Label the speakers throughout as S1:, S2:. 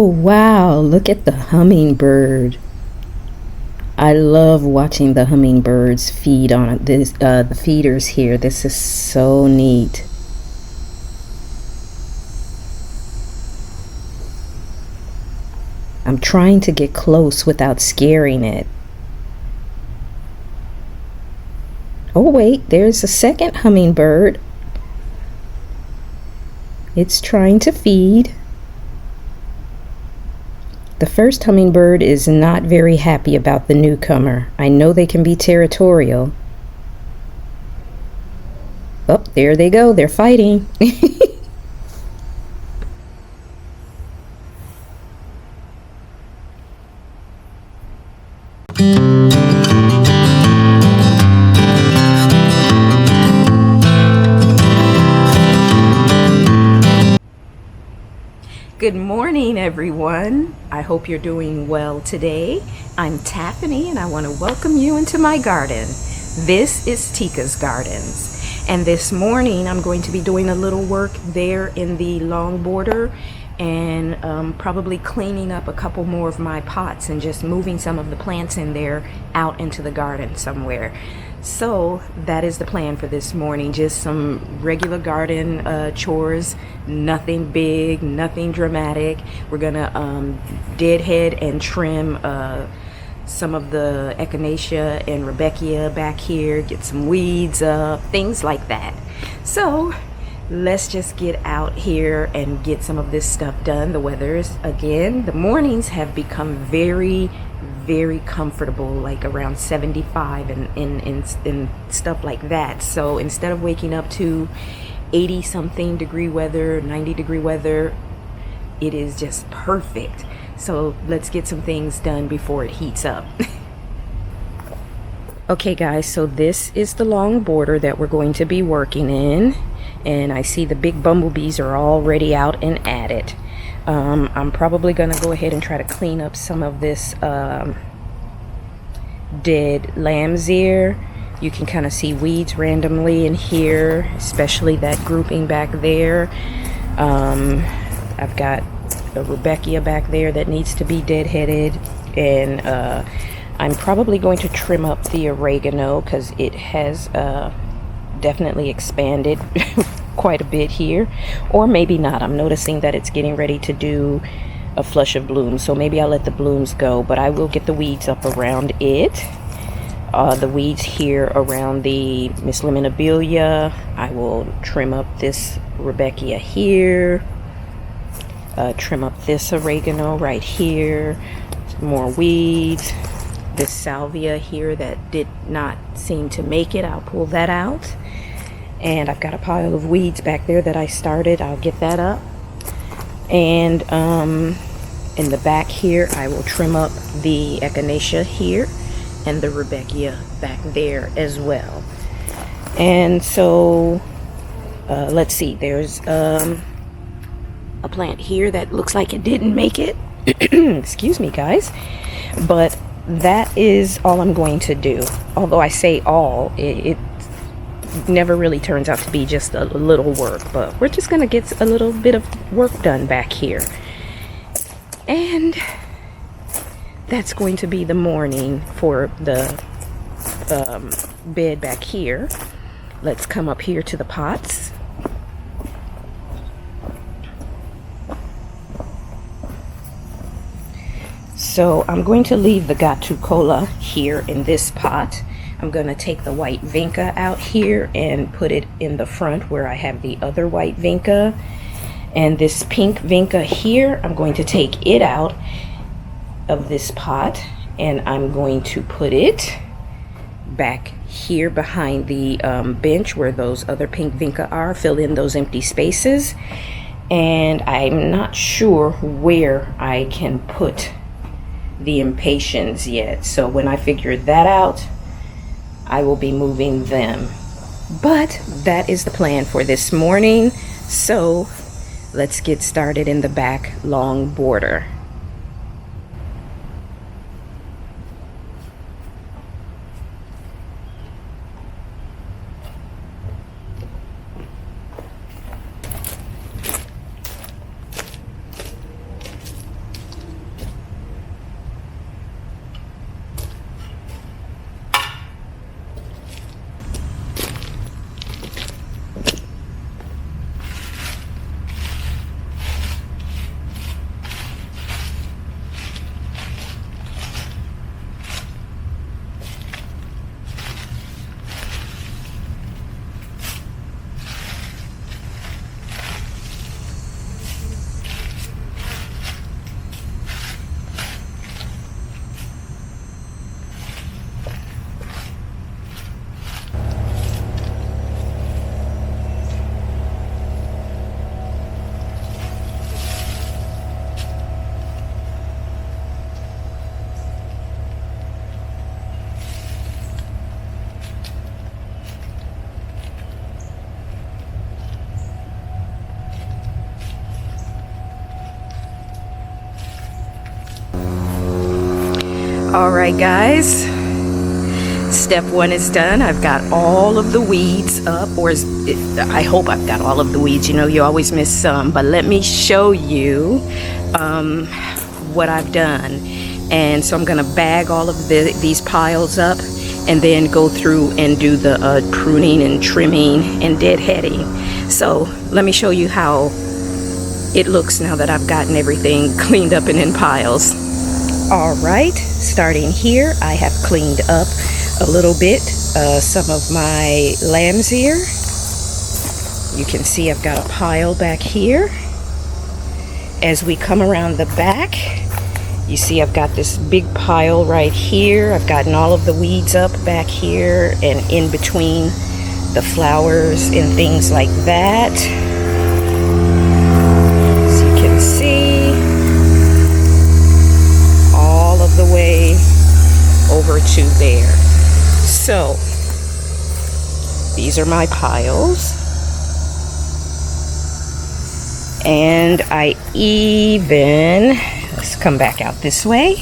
S1: wow, look at the hummingbird. I love watching the hummingbirds feed on this the feeders here. This is so neat. I'm trying to get close without scaring it. Oh wait, there's a second hummingbird. It's trying to feed. The first hummingbird is not very happy about the newcomer. I know they can be territorial. Oh, there they go. They're fighting. Good morning, everyone. I hope you're doing well today. I'm Taffany, and I want to welcome you into my garden. This is Tika's Gardens, and this morning I'm going to be doing a little work there in the long border and probably cleaning up a couple more of my pots and just moving some of the plants in there out into the garden somewhere. So that is the plan for this morning. Just some regular garden chores, nothing big, nothing dramatic. We're gonna deadhead and trim some of the echinacea and rudbeckia back here, get some weeds up, things like that. So let's just get out here and get some of this stuff done. The weather's, again, the mornings have become very comfortable, like around 75 and stuff like that. So instead of waking up to 80 something degree weather, 90 degree weather, it is just perfect. So let's get some things done before it heats up. Okay guys, so this is the long border that we're going to be working in, and I see the big bumblebees are already out and at it. I'm probably gonna go ahead and try to clean up some of this dead lamb's ear. You can kind of see weeds randomly in here, especially that grouping back there. I've got a rudbeckia back there that needs to be deadheaded, and I'm probably going to trim up the oregano because it has definitely expanded quite a bit here, or maybe not. I'm noticing that it's getting ready to do a flush of blooms, so maybe I'll let the blooms go, but I will get the weeds up around it. The weeds here around the Miss Lemonabilia, I will trim up this rudbeckia here, trim up this oregano right here, some more weeds. This salvia here that did not seem to make it, I'll pull that out. And I've got a pile of weeds back there that I started. I'll get that up. And in the back here, I will trim up the echinacea here and the rudbeckia back there as well. And so let's see, there's a plant here that looks like it didn't make it. Excuse me guys, but that is all I'm going to do. Although I say all, it never really turns out to be just a little work, but we're just gonna get a little bit of work done back here, and that's going to be the morning for the bed back here. Let's come up here to the pots. So I'm going to leave the Gatu Cola here in this pot. I'm going to take the white vinca out here and put it in the front where I have the other white vinca. And this pink vinca here, I'm going to take it out of this pot, and I'm going to put it back here behind the bench where those other pink vinca are, fill in those empty spaces. And I'm not sure where I can put the impatiens yet. So when I figure that out, I will be moving them. But that is the plan for this morning. So let's get started in the back long border. All right, guys. Step one is done. I've got all of the weeds up, I hope I've got all of the weeds. You know, you always miss some, but let me show you what I've done. And so I'm gonna bag all of these piles up and then go through and do the pruning and trimming and deadheading. So let me show you how it looks now that I've gotten everything cleaned up and in piles. All right, starting here, I have cleaned up a little bit some of my lamb's ear. You can see I've got a pile back here. As we come around the back, you see I've got this big pile right here. I've gotten all of the weeds up back here and in between the flowers and things like that. As you can see, all of the way over to there. So these are my piles. And I even, let's come back out this way,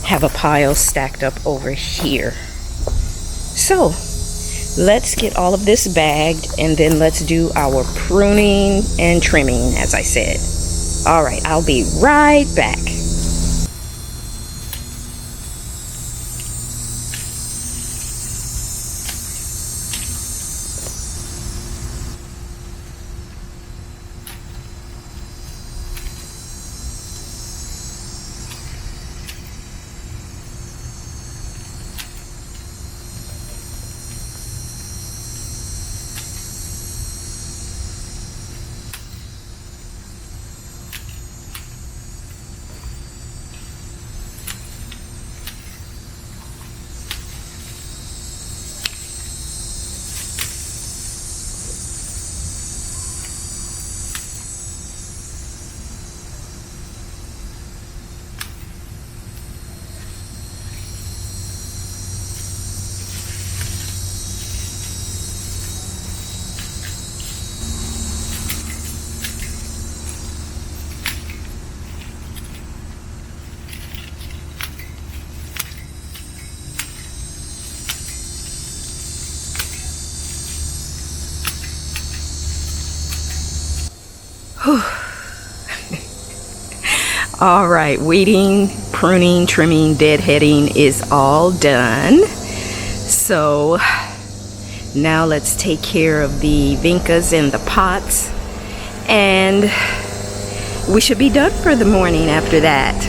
S1: have a pile stacked up over here. So let's get all of this bagged and then let's do our pruning and trimming, as I said. All right, I'll be right back. All right, weeding, pruning, trimming, deadheading is all done. So now let's take care of the vincas and the pots, and we should be done for the morning after that.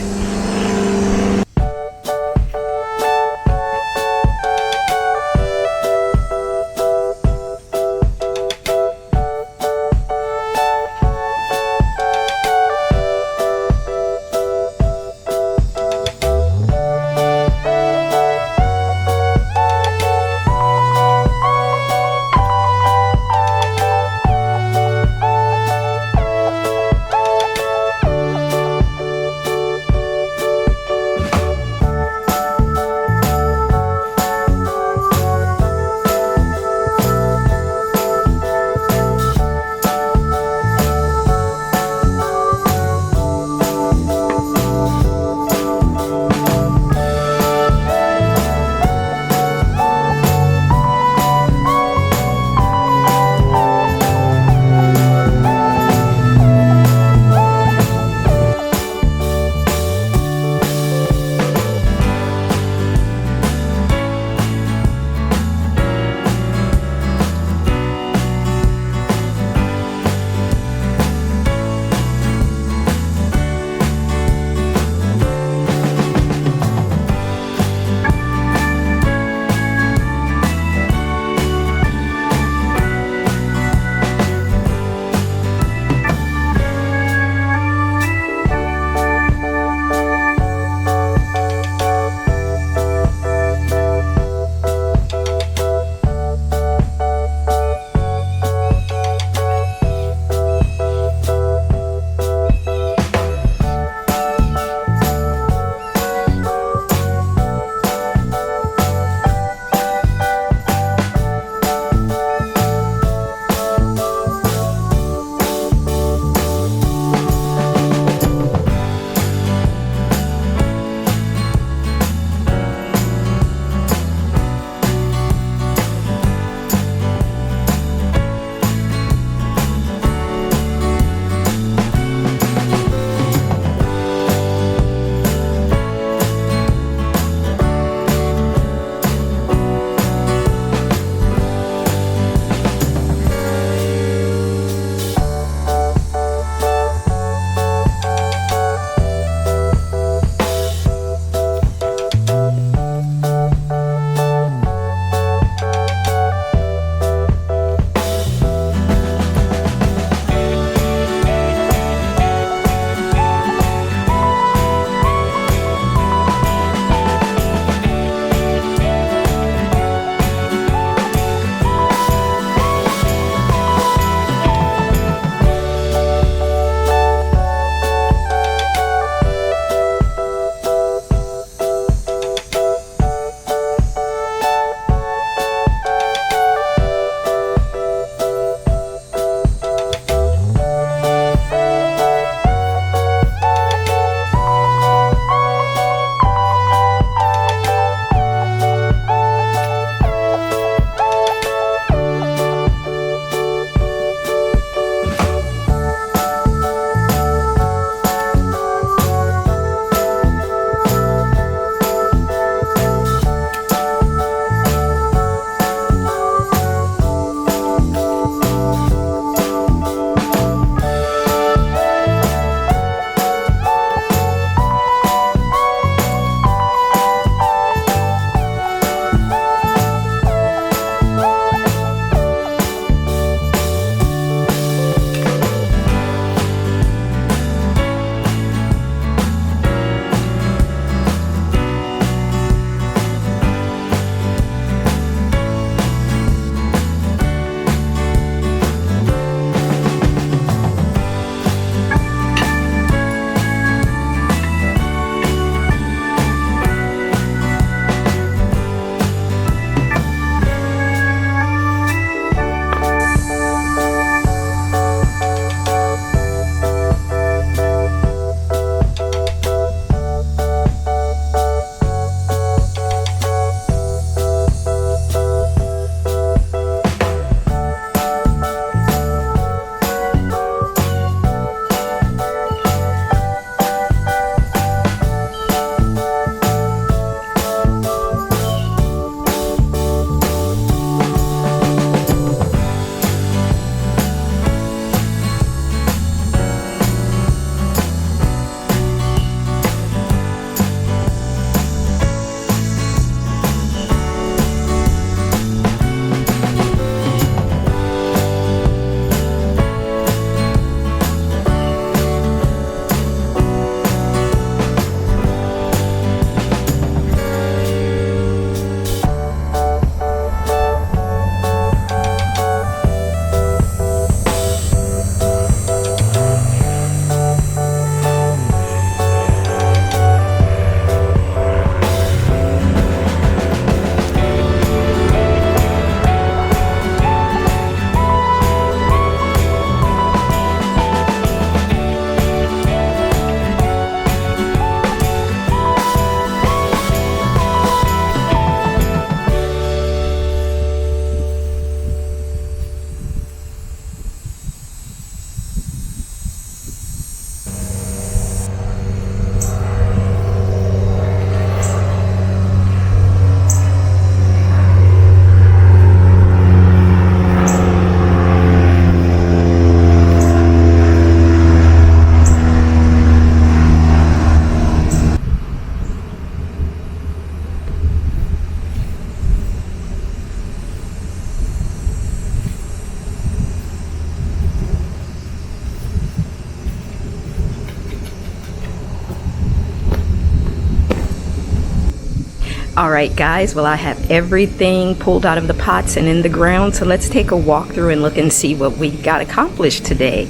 S1: Alright guys, well I have everything pulled out of the pots and in the ground, so let's take a walk through and look and see what we got accomplished today.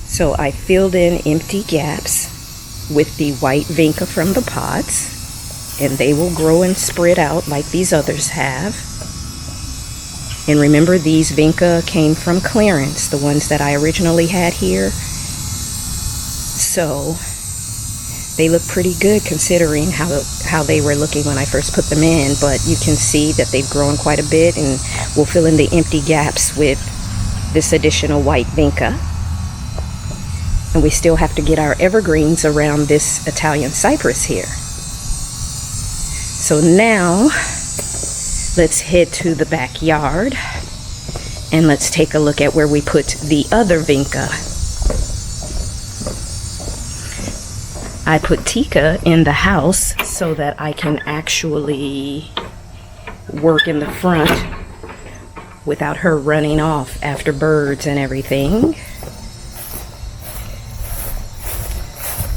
S1: So I filled in empty gaps with the white vinca from the pots, and they will grow and spread out like these others have. And remember, these vinca came from clearance, the ones that I originally had here. So they look pretty good considering how they were looking when I first put them in, but you can see that they've grown quite a bit, and we'll fill in the empty gaps with this additional white vinca. And we still have to get our evergreens around this Italian cypress here. So now let's head to the backyard and let's take a look at where we put the other vinca. I put Tika in the house so that I can actually work in the front without her running off after birds and everything.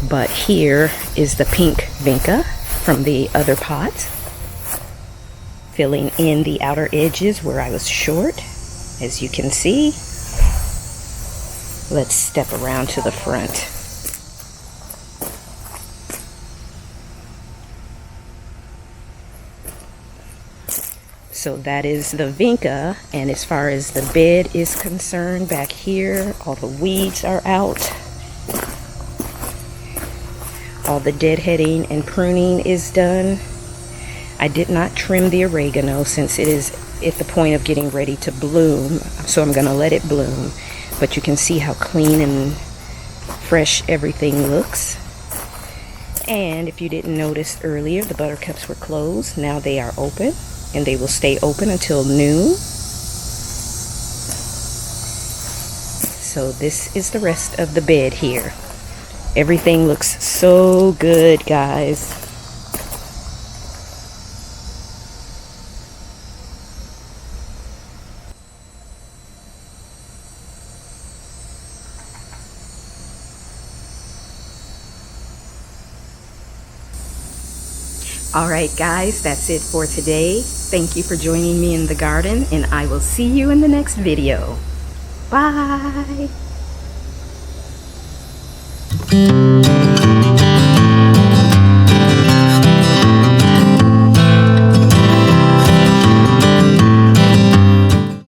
S1: But here is the pink vinca from the other pot, filling in the outer edges where I was short, as you can see. Let's step around to the front. So that is the vinca, and as far as the bed is concerned, back here all the weeds are out. All the deadheading and pruning is done. I did not trim the oregano since it is at the point of getting ready to bloom, so I'm going to let it bloom. But you can see how clean and fresh everything looks. And if you didn't notice earlier, the buttercups were closed. Now they are open, and they will stay open until noon. So this is the rest of the bed here. Everything looks so good, guys. Alright guys, that's it for today. Thank you for joining me in the garden, and I will see you in the next video. Bye!